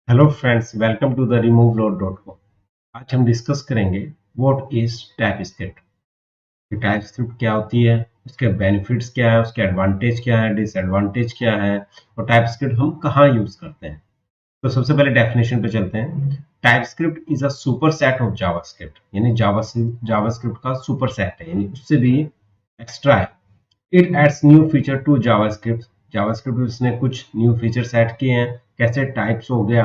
Hello friends, welcome to the removeload.com। आज हम discuss करेंगे व्हाट इज टाइपस्क्रिप्ट। टाइपस्क्रिप्ट क्या होती है, उसके बेनिफिट्स क्या है, उसके एडवांटेज क्या है, डिसएडवांटेज क्या है और टाइपस्क्रिप्ट हम कहाँ यूज करते हैं। तो सबसे पहले डेफिनेशन पे चलते हैं। TypeScript is a superset of JavaScript, यानी जावास्क्रिप्ट का सुपर सेट है, यानी उससे भी एक्स्ट्रा है। It adds new feature to JavaScript. JavaScript में उसने कुछ न्यू फीचर्स ऐड किए हैं, कैसे टाइप्स हो गया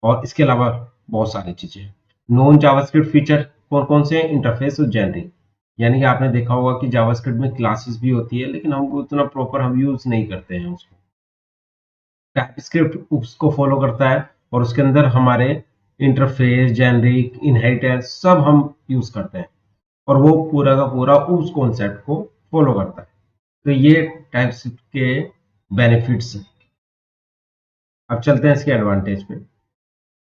और इसके अलावा बहुत सारी चीजें। नॉन जावास्क्रिप्ट फीचर कौन कौन से हैं? इंटरफेस और जेनरिक, यानी कि आपने देखा होगा कि जावास्क्रिप्ट में क्लासेस भी होती है, लेकिन हम उतना प्रॉपर हम यूज नहीं करते हैं उसको। टाइपस्क्रिप्ट उसको फॉलो करता है और उसके अंदर हमारे इंटरफेस, जेनरिक, इनहेरिटेंस सब हम यूज करते हैं और वो पूरा का पूरा उस कॉन्सेप्ट को फॉलो करता है। तो ये टाइपस्क्रिप्ट के बेनिफिट्स हैं। अब चलते हैं इसके एडवांटेज पे।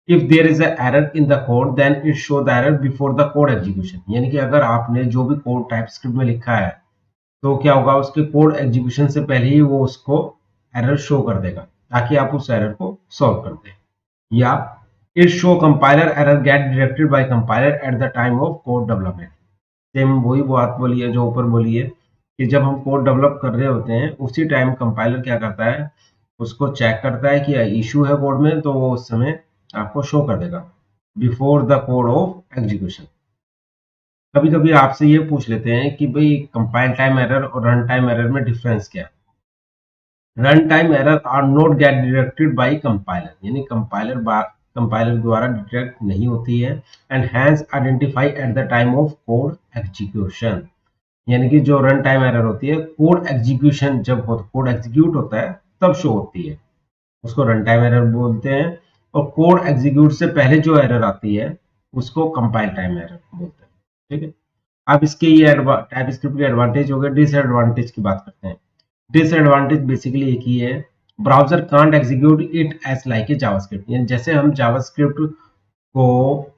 If there is a error in the code, then it show the error before the code execution। यानी कि अगर आपने जो भी कोड टाइपस्क्रिप्ट में लिखा है तो क्या होगा, उसके कोड एग्जीक्यूशन से पहले ही वो उसको एरर शो कर देगा ताकि आप उस एरर को सॉल्व कर दें। या it show compiler error get detected by compiler at the time of code development. Same वही बात बोली है जो ऊपर बोली है कि जब हम कोड डेवलप कर रहे होते हैं उसी टाइम कंपाइलर क्या करता है, उसको चेक करता है कि इशू है कोड में, तो वो उस समय आपको शो कर देगा before the code of execution. कभी कभी आपसे ये पूछ लेते हैं कि भाई कंपाइल टाइम एरर और रन टाइम एरर में डिफरेंस क्या है। Run time error are not get detected by compiler, यानी कंपाइलर द्वारा डिटेक्ट नहीं होती है and has identify at the time of code execution. यानी कि जो रन टाइम एरर होती है कोड एग्जीक्यूशन, जब कोड एग्जीक्यूट होता है तब शो होती है, उसको रन टाइम एरर बोलते हैं। और कोड एग्जीक्यूट से पहले जो एरर आती है उसको कंपाइल टाइम एरर बोलते हैं। ठीक है। अब इसके ये टाइपस्क्रिप्ट के एडवांटेज हो गए। डिसएडवांटेज की बात करते हैं। डिसएडवांटेज बेसिकली एक ही है, browser can't execute it as like a JavaScript. यानी जैसे हम जावास्क्रिप्ट को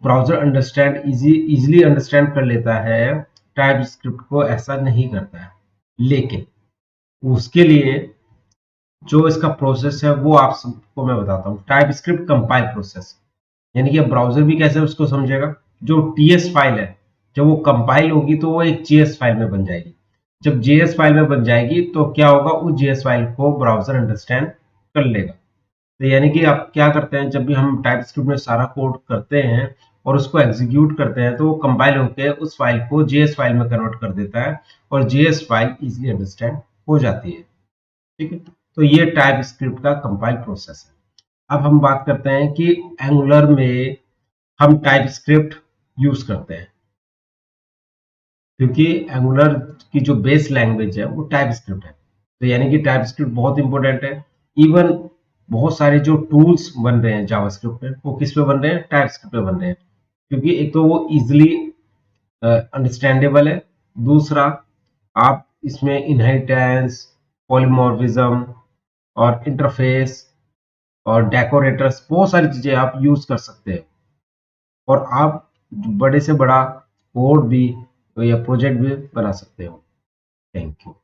ब्राउजर अंडरस्टैंड इजीली अंडरस्टैंड कर लेता है, टाइपस्क्रिप्ट को ऐसा नहीं करता है। लेकिन उसके लिए जो इसका प्रोसेस है वो आप सबको मैं बताता हूँ। टाइप स्क्रिप्ट कंपाइल प्रोसेस, यानी कि ब्राउजर भी कैसे उसको समझेगा। जो टीएस फाइल है जब वो कंपाइल होगी तो वो एक जेएस फाइल में बन जाएगी। जब जेएस फाइल में बन जाएगी तो क्या होगा, उस जेएस फाइल को ब्राउजर अंडरस्टैंड कर लेगा। तो यानी कि आप क्या करते हैं, जब भी हम टाइप स्क्रिप्ट में सारा कोड करते हैं और उसको एग्जीक्यूट करते हैं तो वो कंपाइल होकर उस फाइल को जेएस फाइल में कन्वर्ट कर देता है और जेएस फाइल इजिली अंडरस्टैंड हो जाती है। ठीक है। तो ये टाइप स्क्रिप्ट का कंपाइल प्रोसेस है। अब हम बात करते हैं कि एंगुलर में हम टाइप स्क्रिप्ट यूज करते हैं, क्योंकि एंगुलर की जो बेस लैंग्वेज है वो टाइप स्क्रिप्ट है। तो यानी कि टाइप स्क्रिप्ट बहुत इंपॉर्टेंट है। इवन बहुत सारे जो टूल्स बन रहे हैं जावास्क्रिप्ट में वो किस पे बन रहे हैं, टाइप स्क्रिप्ट पे बन रहे हैं। क्योंकि एक तो वो इजिली अंडरस्टैंडेबल है, दूसरा आप इसमें इनहेरिटेंस, पॉलीमॉर्फिज्म और इंटरफेस और डेकोरेटर्स बहुत सारी चीजें आप यूज कर सकते हैं और आप बड़े से बड़ा कोड भी या प्रोजेक्ट भी बना सकते हो। Thank you.